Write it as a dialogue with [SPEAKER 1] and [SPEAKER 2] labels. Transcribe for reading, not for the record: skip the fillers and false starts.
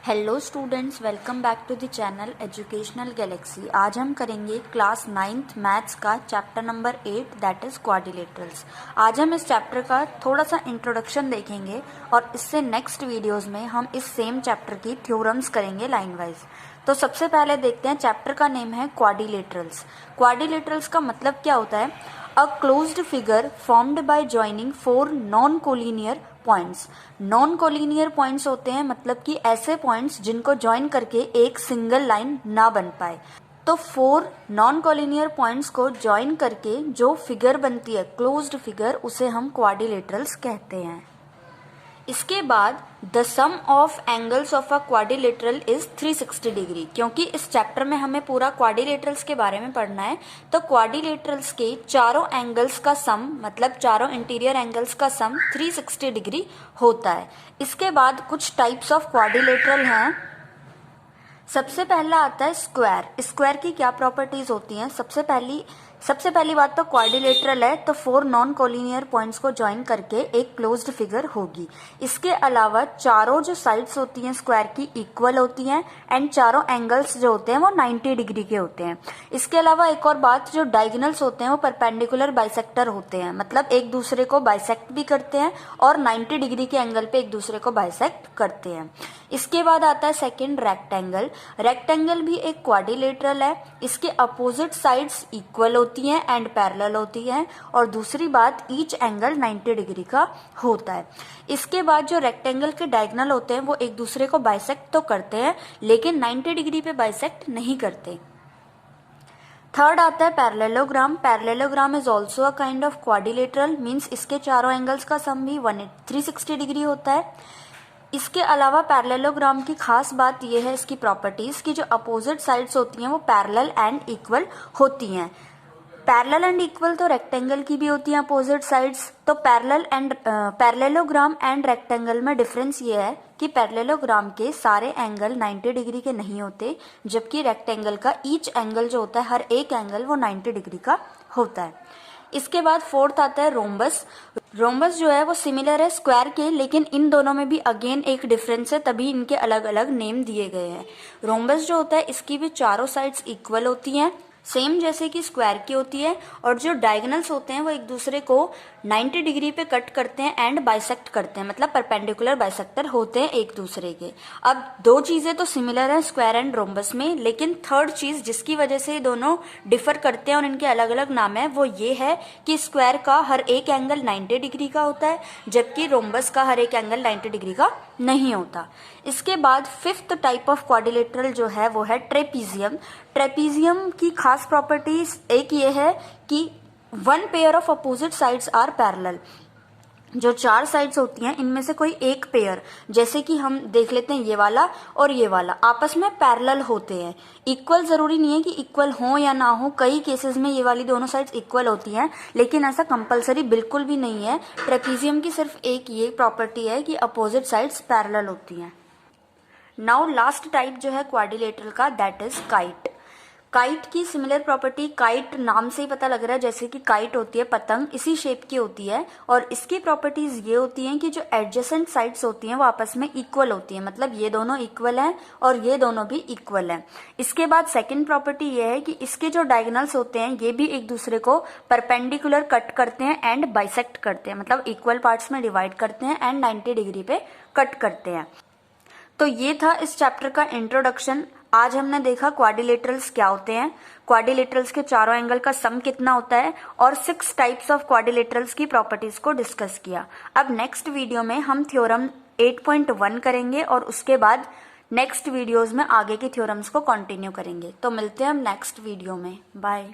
[SPEAKER 1] Hello students, welcome back to the channel educational galaxy. आज हम करेंगे क्लास 9th मैथ्स का chapter number 8 that is quadrilaterals. आज हम इस चैप्टर का थोड़ा सा इंट्रोडक्शन देखेंगे और इससे नेक्स्ट वीडियोस में हम इस सेम चैप्टर की थ्योरम्स करेंगे लाइन वाइज। तो सबसे पहले देखते हैं, चैप्टर का नेम है क्वाड्रिलेटरल्स। क्वाड्रिलेटरल्स का मतलब क्या होता है? A closed figure formed by joining 4 non collinear points. Non collinear points होते हैं मतलब कि ऐसे पॉइंट्स जिनको ज्वाइन करके एक सिंगल लाइन ना बन पाए। तो 4 नॉन कोलिनियर पॉइंट्स को ज्वाइन करके जो फिगर बनती है, क्लोज्ड फिगर, उसे हम क्वाड्रिलेटरल्स कहते हैं। इसके बाद the sum of angles of a quadrilateral is 360 degree. क्योंकि इस चैप्टर में हमें पूरा क्वाड्रिलेटरल्स के बारे में पढ़ना है, तो क्वाड्रिलेटरल्स के चारों एंगल्स का सम मतलब चारों इंटीरियर एंगल्स का सम 360 डिग्री होता है। इसके बाद कुछ टाइप्स ऑफ क्वाड्रिलेटरल हैं। सबसे पहला आता है स्क्वायर। स्क्वायर की क्या प्रॉपर्टीज होती हैं? सबसे पहली बात तो क्वाड्रिलेटरल है तो 4 नॉन कोलिनियर पॉइंट्स को ज्वाइन करके एक क्लोज्ड फिगर होगी। इसके अलावा चारों जो साइड्स होती हैं स्क्वायर की इक्वल होती हैं एंड चारों एंगल्स जो होते हैं वो 90 डिग्री के होते हैं। इसके अलावा एक और बात, जो डायगोनल्स होते हैं वो परपेंडिकुलर बाइसेक्टर होते हैं, मतलब एक दूसरे को बाइसेक्ट भी करते हैं और 90 डिग्री के एंगल पे एक दूसरे को बाइसेक्ट करते हैं। इसके बाद आता है सेकेंड रेक्टेंगल। रेक्टेंगल भी एक क्वाड्रिलेटरल है। इसके अपोजिट साइड्स इक्वल होती हैं एंड पैरेलल होती हैं, और दूसरी बात, ईच एंगल 90 डिग्री का होता है। इसके बाद जो रेक्टेंगल के डायगोनल होते हैं वो एक दूसरे को बाइसेक्ट तो करते हैं लेकिन 90 डिग्री पे बाइसेक्ट नहीं करते। थर्ड आता है parallelogram. Parallelogram is also a kind of quadrilateral, means इसके चारों एंगल्स का सम भी 360 डिग्री होता है। इसके अलावा पैरेललोग्राम की खास बात यह है, इसकी प्रॉपर्टीज, की जो अपोजिट साइड्स होती हैं वो पैरेलल एंड इक्वल होती हैं। पैरेलल एंड इक्वल तो रेक्टेंगल की भी होती हैं अपोजिट साइड्स। तो पैरेललोग्राम एंड रेक्टेंगल में डिफरेंस ये है कि पैरेललोग्राम के सारे एंगल 90 डिग्री के नहीं होते, जबकि रेक्टेंगल का ईच एंगल जो होता है, हर एक एंगल वो 90 डिग्री का होता है। इसके बाद फोर्थ आता है रोम्बस। रोम्बस जो है वो सिमिलर है स्क्वायर के, लेकिन इन दोनों में भी अगेन एक डिफरेंस है, तभी इनके अलग अलग नेम दिए गए हैं। रोम्बस जो होता है इसकी भी चारों साइड्स इक्वल होती हैं, सेम जैसे कि स्क्वायर की होती है, और जो डायगोनल्स होते हैं वो एक दूसरे को 90 डिग्री पे कट करते हैं एंड बाइसेक्ट करते हैं, मतलब परपेंडिकुलर बाइसेक्टर होते हैं एक दूसरे के। अब दो चीजें तो सिमिलर है स्क्वायर एंड रोम्बस में, लेकिन थर्ड चीज जिसकी वजह से ये दोनों डिफर करते हैं और इनके अलग अलग नाम है वो ये है कि स्क्वायर का हर एक एंगल 90 डिग्री का होता है, जबकि रोम्बस का हर एक एंगल 90 डिग्री का नहीं होता। इसके बाद फिफ्थ टाइप ऑफ क्वाड्रिलेटरल जो है वो है ट्रेपीजियम। ट्रेपीजियम की खास प्रॉपर्टीज एक ये है कि 1 pair of opposite sides are parallel. जो 4 साइड्स होती हैं इनमें से कोई एक पेयर, जैसे कि हम देख लेते हैं ये वाला और ये वाला, आपस में पैरेलल होते हैं। इक्वल जरूरी नहीं है कि इक्वल हो या ना हो, कई केसेस में ये वाली दोनों साइड्स इक्वल होती हैं, लेकिन ऐसा कंपलसरी बिल्कुल भी नहीं है। ट्रेपीजियम की सिर्फ एक ये प्रॉपर्टी है कि अपोजिट साइड्स पैरेलल होती हैं। नाउ लास्ट टाइप जो है क्वाड्रिलेटरल का, दैट इज काइट। काइट की सिमिलर प्रॉपर्टी, काइट नाम से ही पता लग रहा है जैसे कि काइट होती है पतंग, इसी शेप की होती है, और इसकी प्रॉपर्टीज ये होती हैं कि जो एडजेसेंट साइड्स होती हैं वो आपस में इक्वल होती हैं, मतलब ये दोनों इक्वल हैं और ये दोनों भी इक्वल हैं। इसके बाद सेकंड प्रॉपर्टी ये है कि इसके जो डायगोनल्स होते हैं ये भी एक दूसरे को परपेंडिकुलर कट करते हैं एंड बाइसेक्ट करते हैं, मतलब इक्वल पार्ट्स में डिवाइड करते हैं एंड 90 डिग्री पे कट करते हैं। तो ये था इस चैप्टर का इंट्रोडक्शन। आज हमने देखा क्वाड्रिलेटरल्स क्या होते हैं, क्वाड्रिलेटरल्स के चारों एंगल का सम कितना होता है, और 6 टाइप्स ऑफ क्वाड्रिलेटरल्स की प्रॉपर्टीज को डिस्कस किया। अब नेक्स्ट वीडियो में हम थ्योरम 8.1 करेंगे और उसके बाद नेक्स्ट वीडियोज में आगे की थ्योरम्स को कंटिन्यू करेंगे। तो मिलते हैं हम नेक्स्ट वीडियो में। बाय।